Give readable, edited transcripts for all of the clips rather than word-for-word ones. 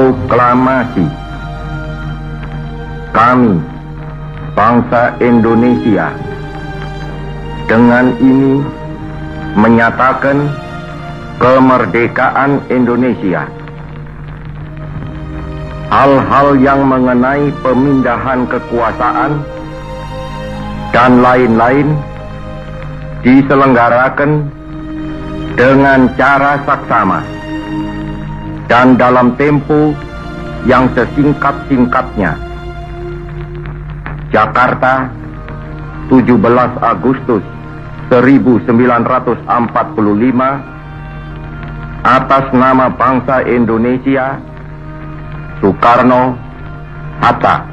Proklamasi. Kami, bangsa Indonesia, dengan ini menyatakan kemerdekaan Indonesia. Hal-hal yang mengenai pemindahan kekuasaan dan lain-lain diselenggarakan dengan cara saksama dan dalam tempo yang sesingkat-singkatnya. Jakarta, 17 Agustus 1945, atas nama bangsa Indonesia, Soekarno, Hatta.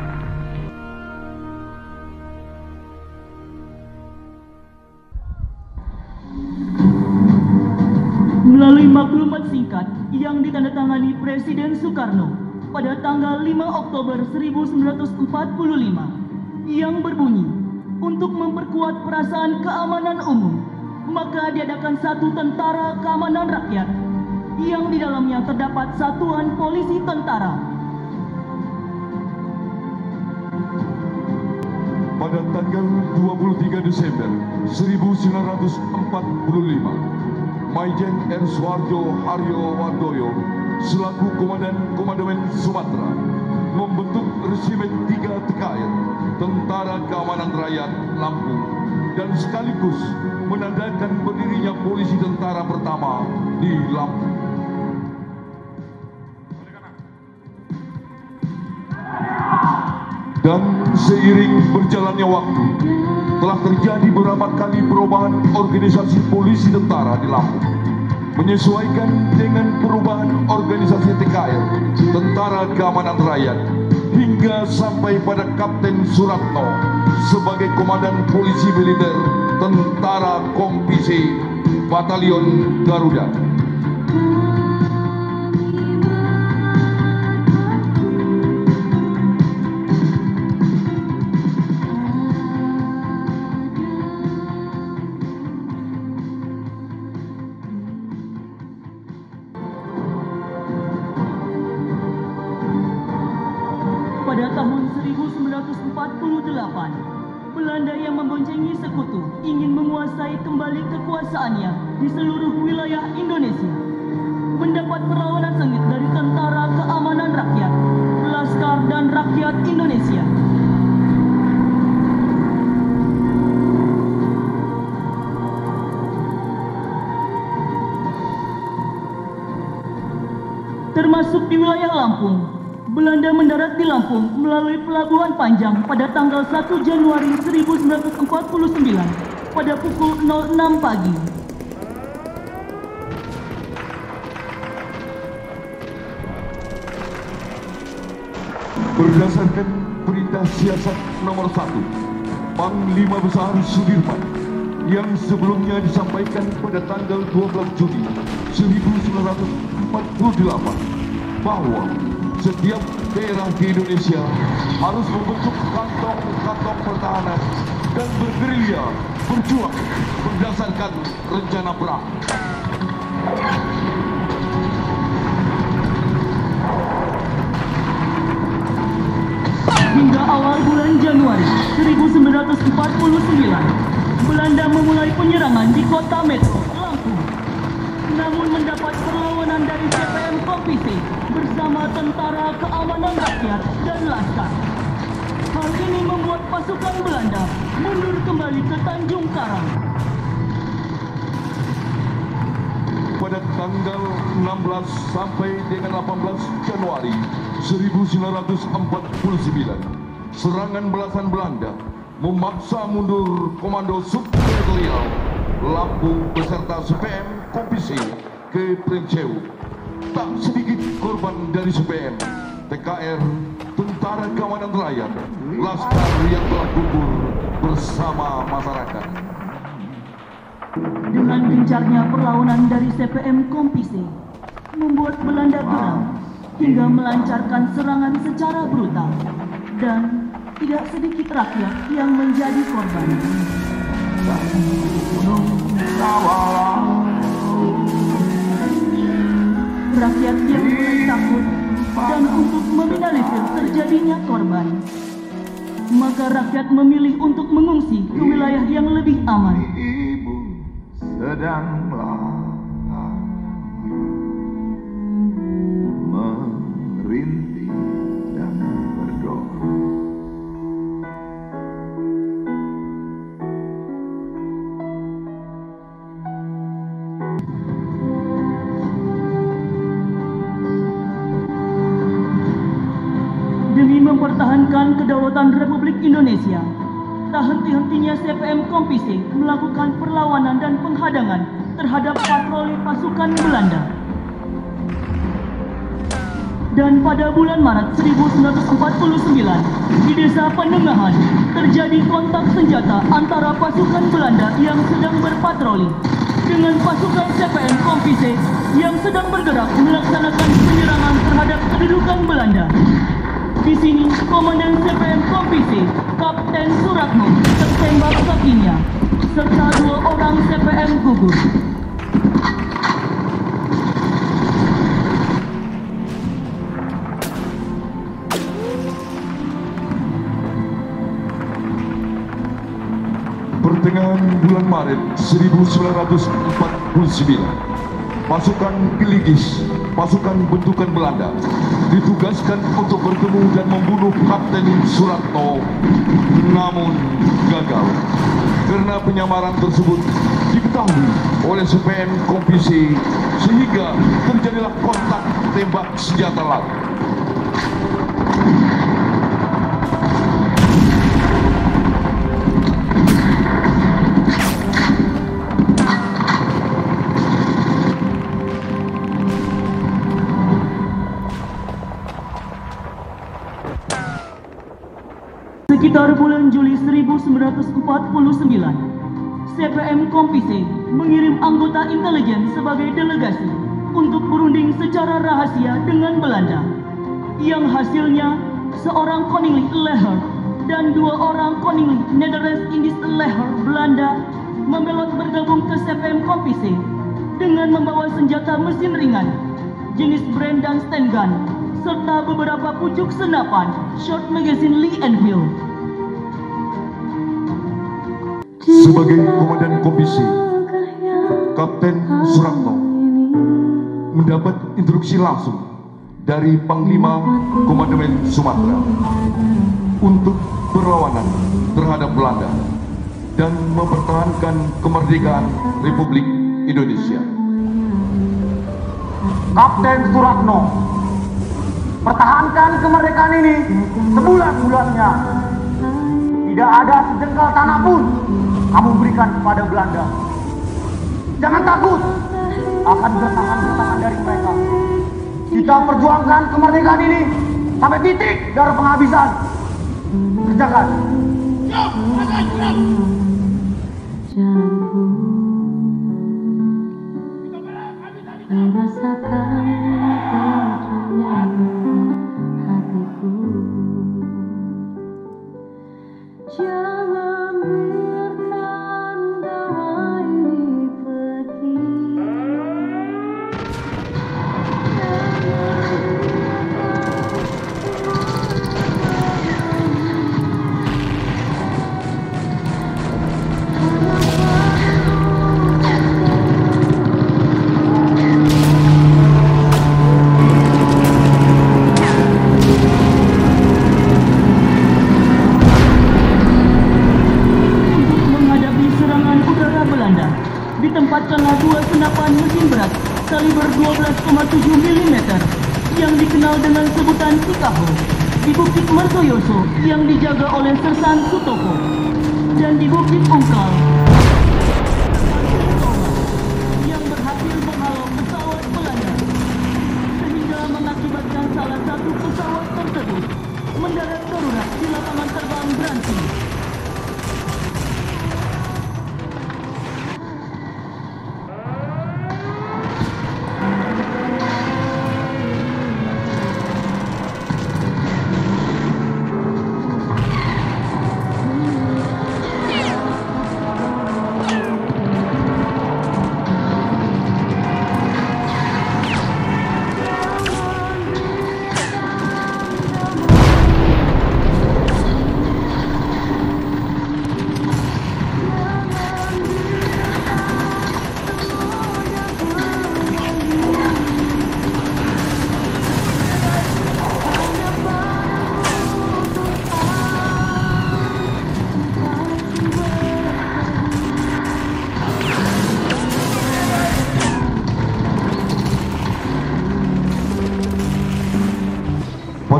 Melalui maklumat singkat yang ditandatangani Presiden Soekarno pada tanggal 5 Oktober 1945 yang berbunyi, untuk memperkuat perasaan keamanan umum, maka diadakan satu tentara keamanan rakyat yang di dalamnya terdapat satuan polisi tentara. Pada tanggal 23 Desember 1945, Maijen R. Suharjo Haryo-Wardoyo selaku Komandan Sumatera membentuk Resimen 3 TKR, Tentara Keamanan Rakyat Lampung, dan sekaligus menandakan berdirinya polisi tentara pertama di Lampung. Dan seiring berjalannya waktu, telah terjadi beberapa kali perubahan organisasi polisi tentara di Lampung, menyesuaikan dengan perubahan organisasi TKR, Tentara Keamanan Rakyat, hingga sampai pada Kapten Suratno sebagai Komandan Polisi Militer Tentara Kompi Batalion Garuda. Pada tahun 1948, Belanda yang memboncengi sekutu ingin menguasai kembali kekuasaannya di seluruh wilayah Indonesia. Mendapat perlawanan sengit dari Tentara Keamanan Rakyat, Laskar dan Rakyat Indonesia. Termasuk di wilayah Lampung, Belanda mendarat di Lampung melalui Pelabuhan Panjang pada tanggal 1 Januari 1949 pada pukul 06 pagi. Berdasarkan Perintah Siasat Nomor 1 Panglima Besar Sudirman yang sebelumnya disampaikan pada tanggal 12 Juni 1948 bahwa setiap daerah di Indonesia harus membentuk kantong-kantong pertahanan dan bergerilya berjuang berdasarkan rencana perang. Hingga awal bulan Januari 1949, Belanda memulai penyerangan di kota Metro, Lampung. Namun mendapat perlawanan dari CPM Kompi bersama Tentara Keamanan Rakyat dan Laskar. Hal ini membuat pasukan Belanda mundur kembali ke Tanjung Karang. Pada tanggal 16 sampai dengan 18 Januari 1949, serangan belasan Belanda memaksa mundur Komando Subteritorial Lampung beserta CPM Kompi ke Princeu. Tak sedikit korban dari CPM, TKR, Tentara Keamanan Rakyat, Laskar yang telah gugur bersama masyarakat. Dengan gencarnya perlawanan dari CPM Kompi membuat Belanda geram hingga melancarkan serangan secara brutal, dan tidak sedikit rakyat yang menjadi korban. Rakyat yang mulai takut dan untuk meminimalisir terjadinya korban. Maka rakyat memilih untuk mengungsi ke wilayah yang lebih aman. Ibu sedang merintih dan berdoa. Demi mempertahankan kedaulatan Republik Indonesia, tak henti-hentinya CPM Kompi-C melakukan perlawanan dan penghadangan terhadap patroli pasukan Belanda. Dan pada bulan Maret 1949, di Desa Penengahan, terjadi kontak senjata antara pasukan Belanda yang sedang berpatroli dengan pasukan CPM Kompi-C yang sedang bergerak melaksanakan penyerangan terhadap kedudukan Belanda. Di sini, Komandan CPM Kompi-C, Kapten Suratno, tertembak kakinya, serta 2 orang CPM gugur. Pertengahan bulan Maret 1949, pasukan Piligis, pasukan bentukan Belanda, ditugaskan untuk bertemu dan membunuh Kapten Suratno, namun gagal. Karena penyamaran tersebut diketahui oleh CPM Kompi-C, sehingga terjadilah kontak tembak senjata laut. Sekitar bulan Juli 1949, CPM Kompi-C mengirim anggota intelijen sebagai delegasi untuk berunding secara rahasia dengan Belanda, yang hasilnya seorang Koninklijk Leger dan 2 orang Koninklijk Nederlands-Indisch Leger Belanda membelot bergabung ke CPM Kompi-C dengan membawa senjata mesin ringan jenis Brand dan Sten gun serta beberapa pucuk senapan short magazine Lee Enfield. Sebagai Komandan Kompi-C, Kapten Suratno mendapat instruksi langsung dari Panglima Komandemen Sumatera untuk berlawanan terhadap Belanda dan mempertahankan kemerdekaan Republik Indonesia. Kapten Suratno, pertahankan kemerdekaan ini sebulan-bulannya. Tidak ada sejengkal tanah pun kamu berikan kepada Belanda. Jangan takut akan gertakan-gertakan dari mereka. Kita perjuangkan kemerdekaan ini sampai titik darah penghabisan. Kerjakan. Merasakan kenyamanan hatiku. Jangan biarkan dawa ini pergi. Ditempatkanlah 2 senapan mesin berat kaliber 12,7 mm yang dikenal dengan sebutan Sikaho di Bukit Mertoyoso yang dijaga oleh Sersan Sutoko, dan di Bukit Ungkal yang berhasil menghalau pesawat Belanda sehingga mengakibatkan salah satu pesawat tersebut mendarat darurat di lapangan terbang Branti.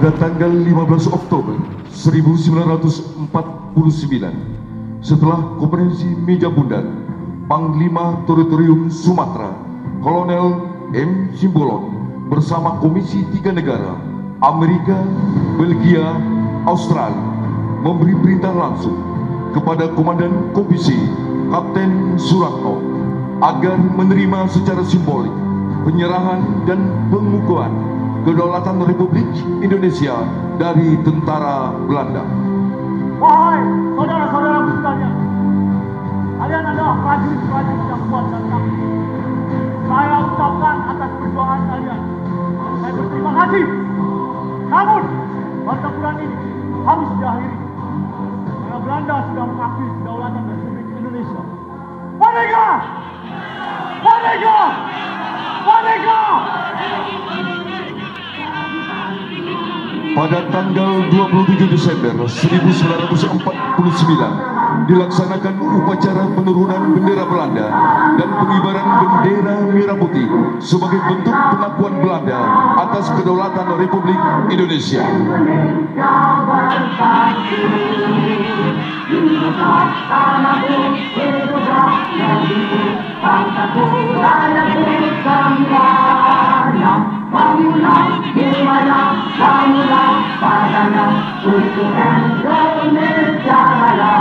Pada tanggal 15 Oktober 1949, setelah konferensi meja bundan, Panglima Teritorium Sumatera, Kolonel M. Simbolon bersama Komisi 3 negara, Amerika, Belgia, Australia, memberi perintah langsung kepada Komandan Komisi, Kapten Suratno, agar menerima secara simbolik penyerahan dan pengukuhan kedaulatan Republik Indonesia dari tentara Belanda. Wahai saudara-saudaraku sekalian, kalian adalah prajurit-prajurit yang kuat dan tangguh. Saya ucapkan atas perjuangan kalian. Saya berterima kasih. Namun, pertempuran ini harus diakhiri karena Belanda sudah mengakui kedaulatan Republik Indonesia. Merdeka! Merdeka! Merdeka! Pada tanggal 27 Desember 1949 dilaksanakan upacara penurunan bendera Belanda dan pengibaran bendera merah putih sebagai bentuk pengakuan Belanda atas kedaulatan Republik Indonesia.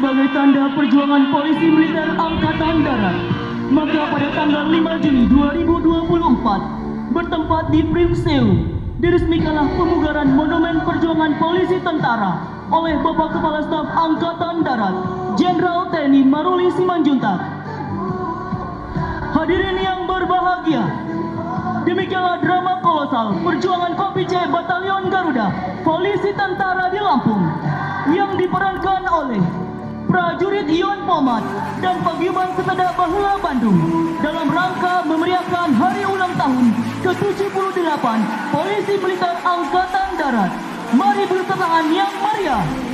Sebagai tanda perjuangan polisi militer Angkatan Darat, maka pada tanggal 5 Juni 2024 bertempat di Primseu diresmikanlah pemugaran Monumen Perjuangan Polisi Tentara oleh Bapak Kepala Staf Angkatan Darat Jenderal TNI Maruli Simanjuntak. Hadirin yang berbahagia, demikianlah drama kolosal perjuangan Kopi C Batalion Garuda Polisi Tentara di Lampung yang diperankan oleh prajurit Ion Pomat dan Paguyuban Seteda Bahula Bandung dalam rangka memeriahkan hari ulang tahun ke-78 Polisi Militer Angkatan Darat. Mari bersetangan yang meriah.